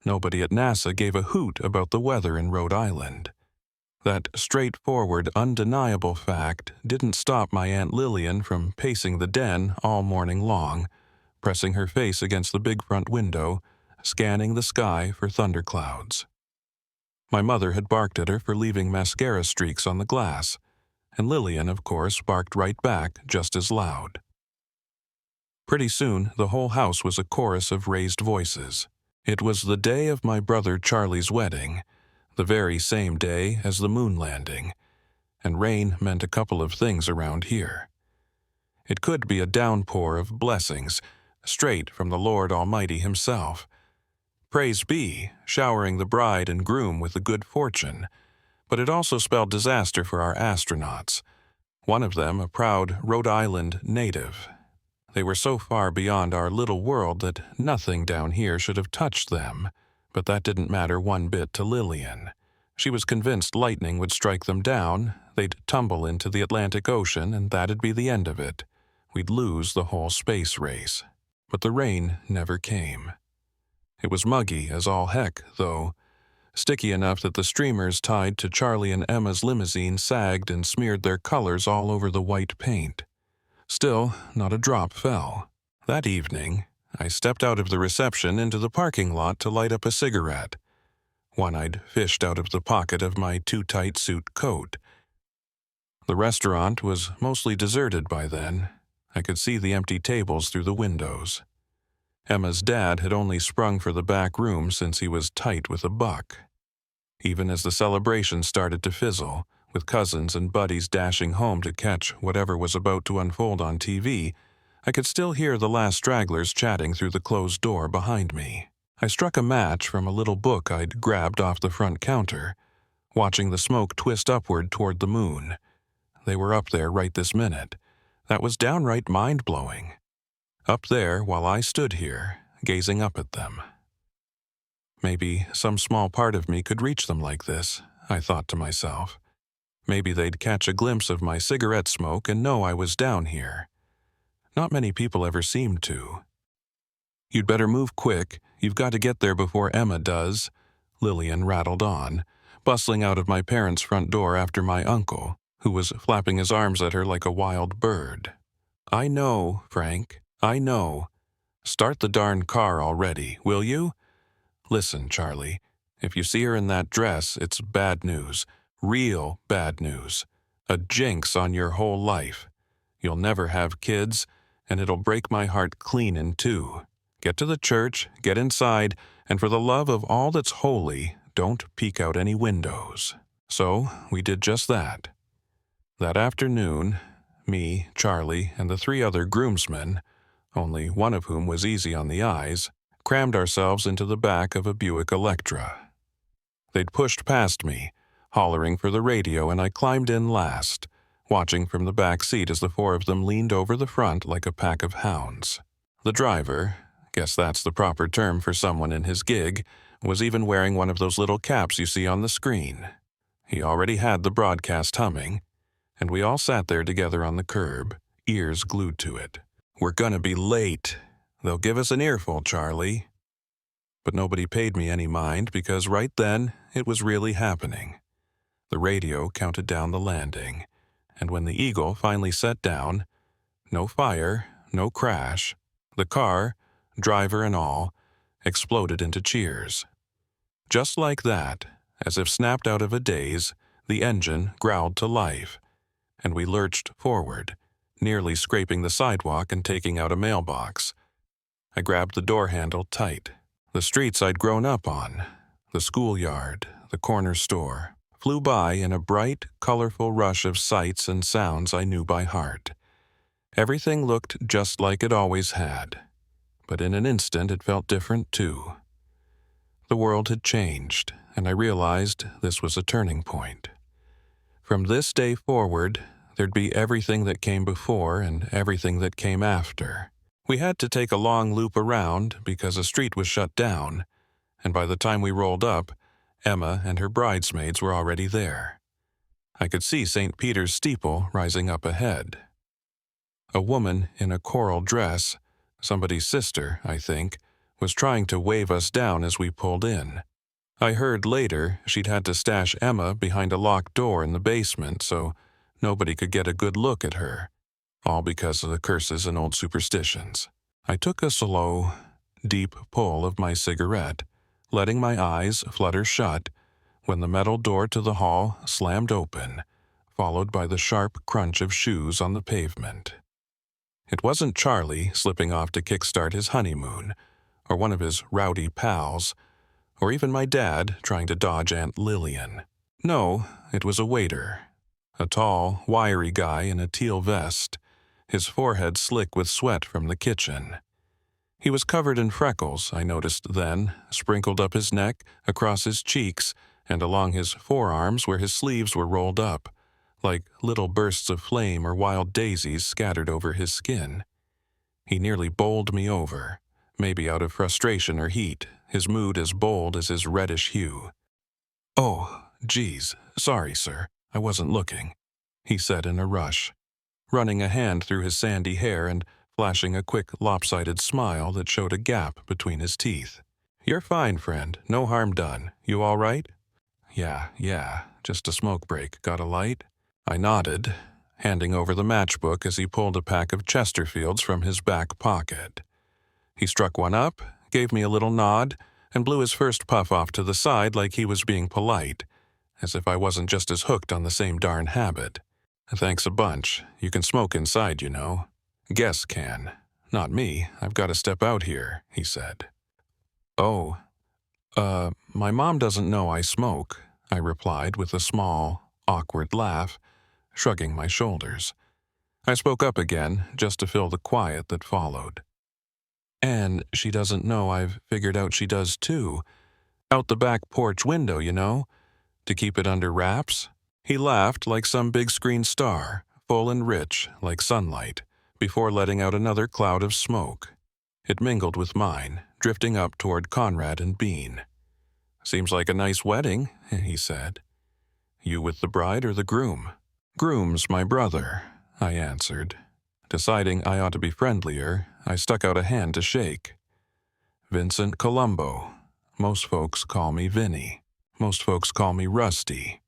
Nobody at NASA gave a hoot about the weather in Rhode Island. That straightforward, undeniable fact didn't stop my Aunt Lillian from pacing the den all morning long, pressing her face against the big front window, scanning the sky for thunderclouds. My mother had barked at her for leaving mascara streaks on the glass, and Lillian, of course, barked right back just as loud. Pretty soon, the whole house was a chorus of raised voices. It was the day of my brother Charlie's wedding, the very same day as the moon landing, and rain meant a couple of things around here. It could be a downpour of blessings, straight from the Lord Almighty himself. Praise be, showering the bride and groom with the good fortune, but it also spelled disaster for our astronauts, one of them a proud Rhode Island native. They were so far beyond our little world that nothing down here should have touched them, but that didn't matter one bit to Lillian. She was convinced lightning would strike them down, they'd tumble into the Atlantic Ocean, and that'd be the end of it. We'd lose the whole space race. But the rain never came. It was muggy as all heck, though, sticky enough that the streamers tied to Charlie and Emma's limousine sagged and smeared their colors all over the white paint. Still, not a drop fell. That evening, I stepped out of the reception into the parking lot to light up a cigarette, one I'd fished out of the pocket of my too-tight suit coat. The restaurant was mostly deserted by then. I could see the empty tables through the windows. Emma's dad had only sprung for the back room since he was tight with a buck. Even as the celebration started to fizzle, with cousins and buddies dashing home to catch whatever was about to unfold on TV, I could still hear the last stragglers chatting through the closed door behind me. I struck a match from a little book I'd grabbed off the front counter, watching the smoke twist upward toward the moon. They were up there right this minute. That was downright mind-blowing. Up there while I stood here, gazing up at them. Maybe some small part of me could reach them like this, I thought to myself. Maybe they'd catch a glimpse of my cigarette smoke and know I was down here. Not many people ever seemed to. "You'd better move quick. You've got to get there before Emma does," Lillian rattled on, bustling out of my parents' front door after my uncle, who was flapping his arms at her like a wild bird. "I know, Frank. I know. Start the darn car already, will you? Listen, Charlie, if you see her in that dress, it's bad news. Real bad news. A jinx on your whole life. You'll never have kids, and it'll break my heart clean in two. Get to the church, get inside, and for the love of all that's holy, don't peek out any windows." So we did just that. That afternoon, me, Charlie, and the 3 other groomsmen, only one of whom was easy on the eyes, crammed ourselves into the back of a Buick Electra. They'd pushed past me, hollering for the radio, and I climbed in last, watching from the back seat as the 4 of them leaned over the front like a pack of hounds. The driver, guess that's the proper term for someone in his gig, was even wearing one of those little caps you see on the screen. He already had the broadcast humming, and we all sat there together on the curb, ears glued to it. "We're gonna be late. They'll give us an earful, Charlie." But nobody paid me any mind because right then it was really happening. The radio counted down the landing, and when the Eagle finally set down, no fire, no crash, the car, driver and all, exploded into cheers. Just like that, as if snapped out of a daze, the engine growled to life, and we lurched forward, nearly scraping the sidewalk and taking out a mailbox. I grabbed the door handle tight. The streets I'd grown up on, the schoolyard, the corner store, flew by in a bright, colorful rush of sights and sounds I knew by heart. Everything looked just like it always had, but in an instant it felt different too. The world had changed, and I realized this was a turning point. From this day forward, there'd be everything that came before and everything that came after. We had to take a long loop around because a street was shut down, and by the time we rolled up, Emma and her bridesmaids were already there. I could see St. Peter's steeple rising up ahead. A woman in a coral dress, somebody's sister, I think, was trying to wave us down as we pulled in. I heard later she'd had to stash Emma behind a locked door in the basement so nobody could get a good look at her, all because of the curses and old superstitions. I took a slow, deep pull of my cigarette, letting my eyes flutter shut when the metal door to the hall slammed open, followed by the sharp crunch of shoes on the pavement. It wasn't Charlie slipping off to kickstart his honeymoon, or one of his rowdy pals, or even my dad trying to dodge Aunt Lillian. No, it was a waiter. A tall, wiry guy in a teal vest, his forehead slick with sweat from the kitchen. He was covered in freckles, I noticed then, sprinkled up his neck, across his cheeks, and along his forearms where his sleeves were rolled up, like little bursts of flame or wild daisies scattered over his skin. He nearly bowled me over, maybe out of frustration or heat, his mood as bold as his reddish hue. "Oh, geez, sorry, sir, I wasn't looking," he said in a rush, running a hand through his sandy hair and flashing a quick lopsided smile that showed a gap between his teeth. "You're fine, friend, no harm done. You all right?" Yeah, just a smoke break. Got a light?" I nodded, handing over the matchbook as he pulled a pack of Chesterfields from his back pocket. He struck one up, gave me a little nod, and blew his first puff off to the side like he was being polite, as if I wasn't just as hooked on the same darn habit. "Thanks a bunch. You can smoke inside, you know." "Guests can. Not me. I've got to step out here," he said. "Oh, my mom doesn't know I smoke," I replied with a small, awkward laugh, shrugging my shoulders. I spoke up again, just to fill the quiet that followed. "And she doesn't know I've figured out she does too. Out the back porch window, you know, to keep it under wraps." He laughed like some big screen star, full and rich, like sunlight, before letting out another cloud of smoke. It mingled with mine, drifting up toward Conrad and Bean. "Seems like a nice wedding," he said. "You with the bride or the groom?" "Groom's my brother," I answered. Deciding I ought to be friendlier, I stuck out a hand to shake. "Vincent Colombo. Most folks call me Vinny. Most folks call me Rusty."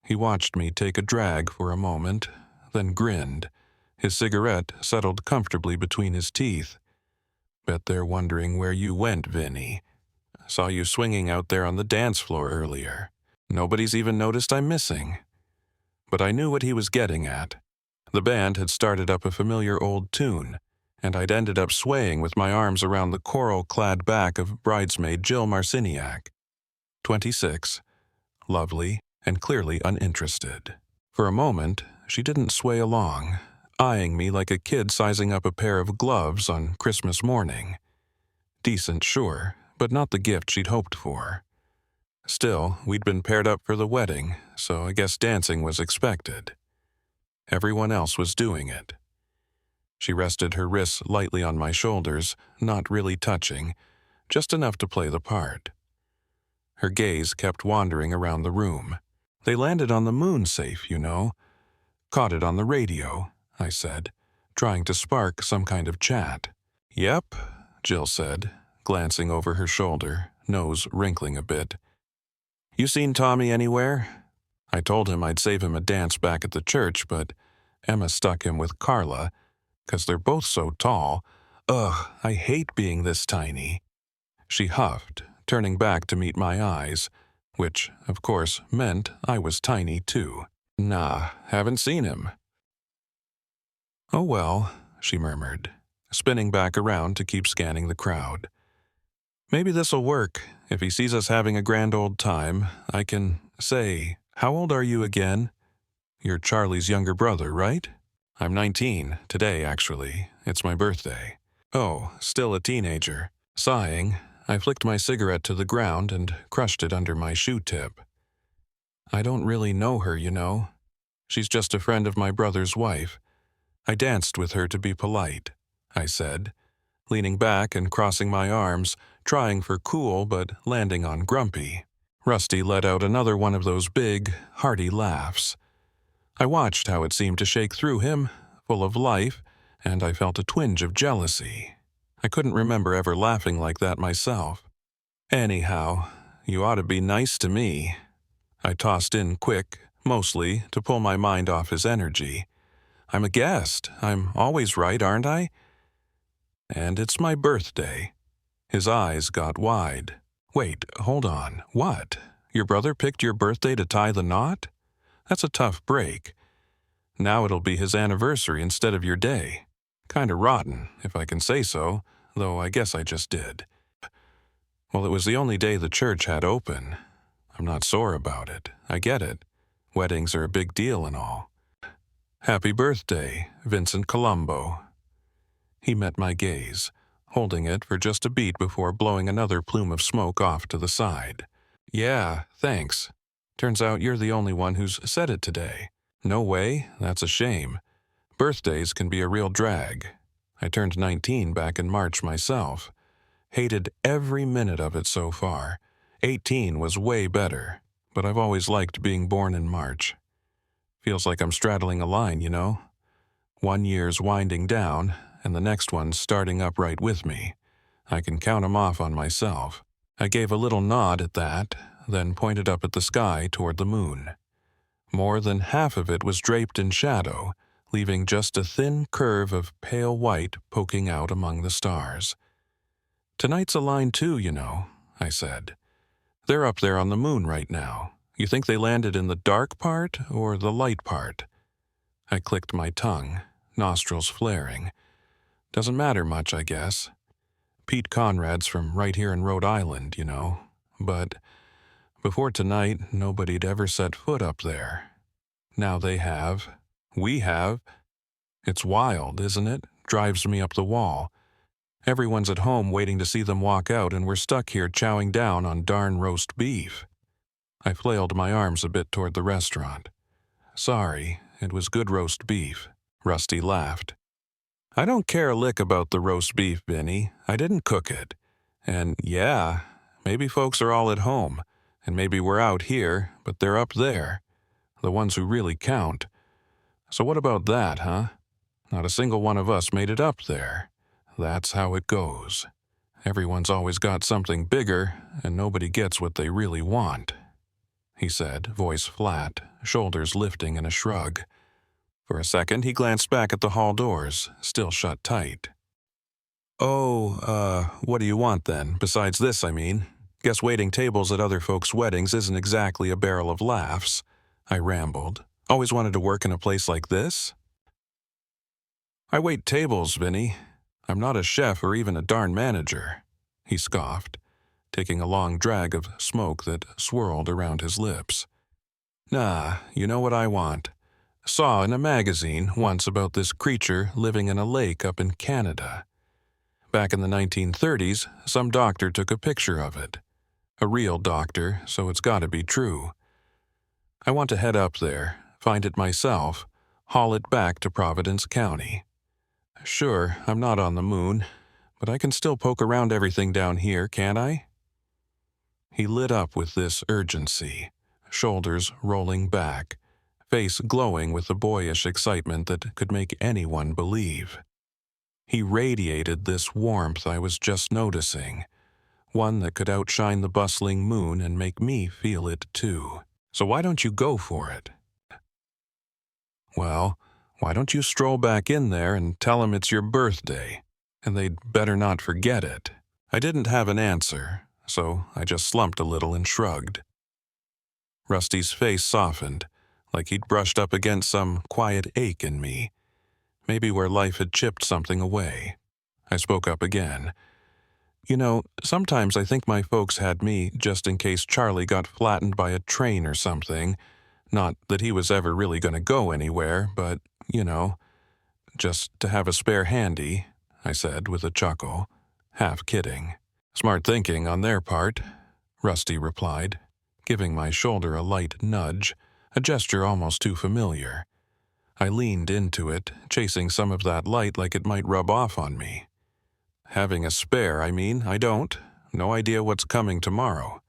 He watched me take a drag for a moment, then grinned. His cigarette settled comfortably between his teeth. "Bet they're wondering where you went, Vinny. Saw you swinging out there on the dance floor earlier. Nobody's even noticed I'm missing." But I knew what he was getting at. The band had started up a familiar old tune, and I'd ended up swaying with my arms around the coral-clad back of bridesmaid Jill Marciniak, 26, lovely and clearly uninterested. For a moment, she didn't sway along, eyeing me like a kid sizing up a pair of gloves on Christmas morning. Decent, sure, but not the gift she'd hoped for. Still, we'd been paired up for the wedding, so I guess dancing was expected. Everyone else was doing it. She rested her wrists lightly on my shoulders, not really touching, just enough to play the part. Her gaze kept wandering around the room. "They landed on the moon safe, you know. Caught it on the radio," I said, trying to spark some kind of chat. "Yep," Jill said, glancing over her shoulder, nose wrinkling a bit. "You seen Tommy anywhere?" I told him I'd save him a dance back at the church, but Emma stuck him with Carla, 'cause they're both so tall. "Ugh, I hate being this tiny." She huffed, turning back to meet my eyes, which, of course, meant I was tiny too. "Nah, haven't seen him." "Oh well," she murmured, spinning back around to keep scanning the crowd. "Maybe this'll work. If he sees us having a grand old time, I can say, 'How old are you again?' You're Charlie's younger brother, right?" "I'm 19, today actually. It's my birthday." "Oh, still a teenager." Sighing, I flicked my cigarette to the ground and crushed it under my shoe tip. "I don't really know her, you know. She's just a friend of my brother's wife. I danced with her to be polite," I said, leaning back and crossing my arms, trying for cool but landing on grumpy. Rusty let out another one of those big, hearty laughs. I watched how it seemed to shake through him, full of life, and I felt a twinge of jealousy. I couldn't remember ever laughing like that myself. Anyhow, you ought to be nice to me. I tossed in quick, mostly to pull my mind off his energy. I'm a guest. I'm always right, aren't I? And it's my birthday. His eyes got wide. Wait, hold on. What? Your brother picked your birthday to tie the knot? That's a tough break. Now it'll be his anniversary instead of your day. Kinda rotten, if I can say so, though I guess I just did. Well, it was the only day the church had open. I'm not sore about it. I get it. Weddings are a big deal and all. Happy birthday, Vincent Colombo. He met my gaze, holding it for just a beat before blowing another plume of smoke off to the side. Yeah, thanks. Turns out you're the only one who's said it today. No way, that's a shame. Birthdays can be a real drag. I turned 19 back in March myself. Hated every minute of it so far. 18 was way better, but I've always liked being born in March. Feels like I'm straddling a line, you know? One year's winding down, and the next one's starting up right with me. I can count 'em off on myself. I gave a little nod at that, then pointed up at the sky toward the moon. More than half of it was draped in shadow, leaving just a thin curve of pale white poking out among the stars. Tonight's a line too, you know, I said. They're up there on the moon right now. You think they landed in the dark part or the light part? I clicked my tongue, nostrils flaring. Doesn't matter much, I guess. Pete Conrad's from right here in Rhode Island, you know. But before tonight, nobody'd ever set foot up there. Now they have. We have. It's wild, isn't it? Drives me up the wall. Everyone's at home waiting to see them walk out, and we're stuck here chowing down on darn roast beef. I flailed my arms a bit toward the restaurant. Sorry, it was good roast beef. Rusty laughed. I don't care a lick about the roast beef, Benny. I didn't cook it. And yeah, maybe folks are all at home, and maybe we're out here, but they're up there. The ones who really count. So what about that, huh? Not a single one of us made it up there. That's how it goes. Everyone's always got something bigger, and nobody gets what they really want, he said, voice flat, shoulders lifting in a shrug. For a second, he glanced back at the hall doors, still shut tight. Oh, what do you want then? Besides this, I mean. Guess waiting tables at other folks' weddings isn't exactly a barrel of laughs, I rambled. Always wanted to work in a place like this? I wait tables, Vinny. I'm not a chef or even a darn manager, he scoffed, taking a long drag of smoke that swirled around his lips. Nah, you know what I want. Saw in a magazine once about this creature living in a lake up in Canada. Back in the 1930s, some doctor took a picture of it. A real doctor, so it's gotta be true. I want to head up there, find it myself, haul it back to Providence County. Sure, I'm not on the moon, but I can still poke around everything down here, can't I? He lit up with this urgency, shoulders rolling back, face glowing with the boyish excitement that could make anyone believe. He radiated this warmth I was just noticing, one that could outshine the bustling moon and make me feel it too. So why don't you go for it? Well, why don't you stroll back in there and tell him it's your birthday, and they'd better not forget it. I didn't have an answer, so I just slumped a little and shrugged. Rusty's face softened, like he'd brushed up against some quiet ache in me, maybe where life had chipped something away. I spoke up again. You know, sometimes I think my folks had me just in case Charlie got flattened by a train or something. Not that he was ever really going to go anywhere, but, you know, just to have a spare handy, I said with a chuckle, half kidding. Smart thinking on their part, Rusty replied, giving my shoulder a light nudge, a gesture almost too familiar. I leaned into it, chasing some of that light like it might rub off on me. Having a spare, I mean, I don't. No idea what's coming tomorrow.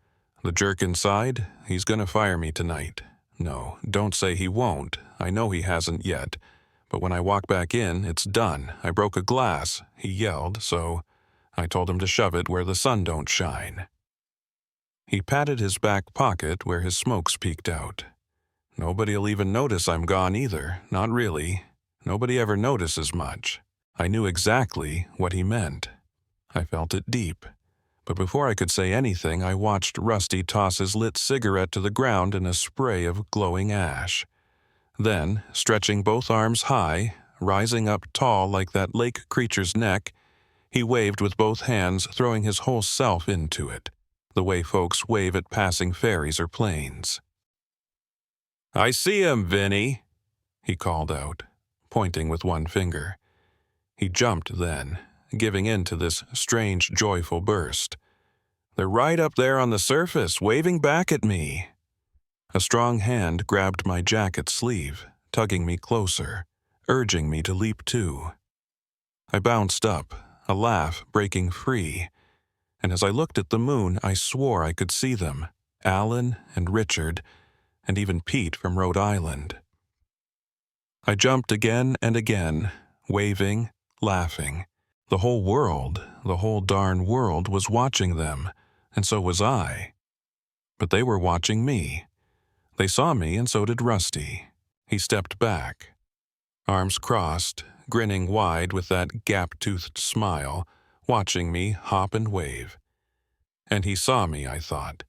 The jerk inside, he's gonna fire me tonight. No, don't say he won't. I know he hasn't yet. But when I walk back in, it's done. I broke a glass, he yelled, so I told him to shove it where the sun don't shine. He patted his back pocket where his smokes peeked out. Nobody'll even notice I'm gone either, not really. Nobody ever notices much. I knew exactly what he meant. I felt it deep. But before I could say anything, I watched Rusty toss his lit cigarette to the ground in a spray of glowing ash. Then, stretching both arms high, rising up tall like that lake creature's neck, he waved with both hands, throwing his whole self into it, the way folks wave at passing ferries or planes. "I see him, Vinny," he called out, pointing with one finger. He jumped then, giving in to this strange, joyful burst. "They're right up there on the surface, waving back at me." A strong hand grabbed my jacket sleeve, tugging me closer, urging me to leap too. I bounced up, a laugh breaking free, and as I looked at the moon, I swore I could see them, Alan and Richard, and even Pete from Rhode Island. I jumped again and again, waving, laughing. The whole world, the whole darn world was watching them, and so was I. But they were watching me. They saw me, and so did Rusty. He stepped back, arms crossed, grinning wide with that gap-toothed smile, watching me hop and wave. And he saw me, I thought.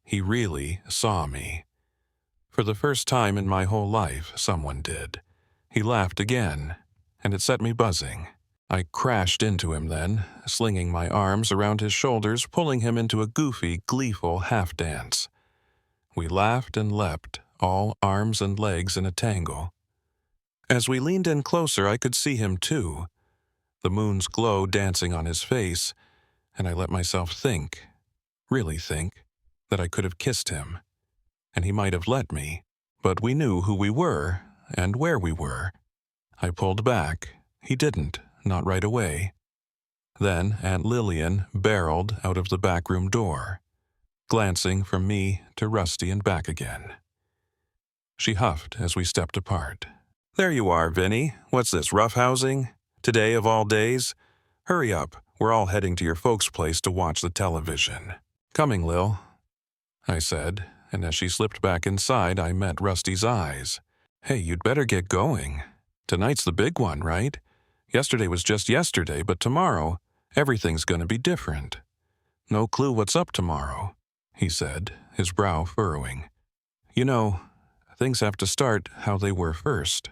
He really saw me. For the first time in my whole life, someone did. He laughed again, and it set me buzzing. I crashed into him then, slinging my arms around his shoulders, pulling him into a goofy, gleeful half-dance. We laughed and leapt, all arms and legs in a tangle. As we leaned in closer, I could see him too, the moon's glow dancing on his face, and I let myself think, really think, that I could have kissed him. And he might have let me, but we knew who we were and where we were. I pulled back. He didn't, not right away. Then Aunt Lillian barreled out of the backroom door, glancing from me to Rusty and back again. She huffed as we stepped apart. "There you are, Vinny. What's this, roughhousing? Today of all days? Hurry up. We're all heading to your folks' place to watch the television." "Coming, Lil," I said, and as she slipped back inside, I met Rusty's eyes. "Hey, you'd better get going. Tonight's the big one, right? Yesterday was just yesterday, but tomorrow, everything's gonna be different." "No clue what's up tomorrow," he said, his brow furrowing. "You know, things have to start how they were first.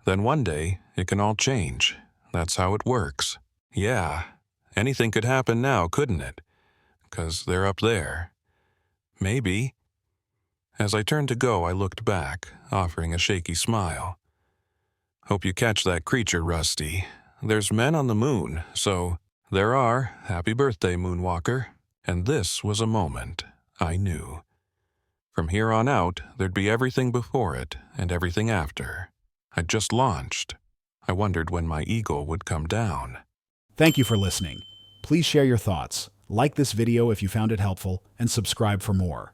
Then one day, it can all change. That's how it works." "Yeah, anything could happen now, couldn't it? 'Cause they're up there." "Maybe." As I turned to go, I looked back, offering a shaky smile. "Hope you catch that creature, Rusty. There's men on the moon, so there are. Happy birthday, Moonwalker." And this was a moment, I knew. From here on out, there'd be everything before it and everything after. I'd just launched. I wondered when my eagle would come down. Thank you for listening. Please share your thoughts, like this video if you found it helpful, and subscribe for more.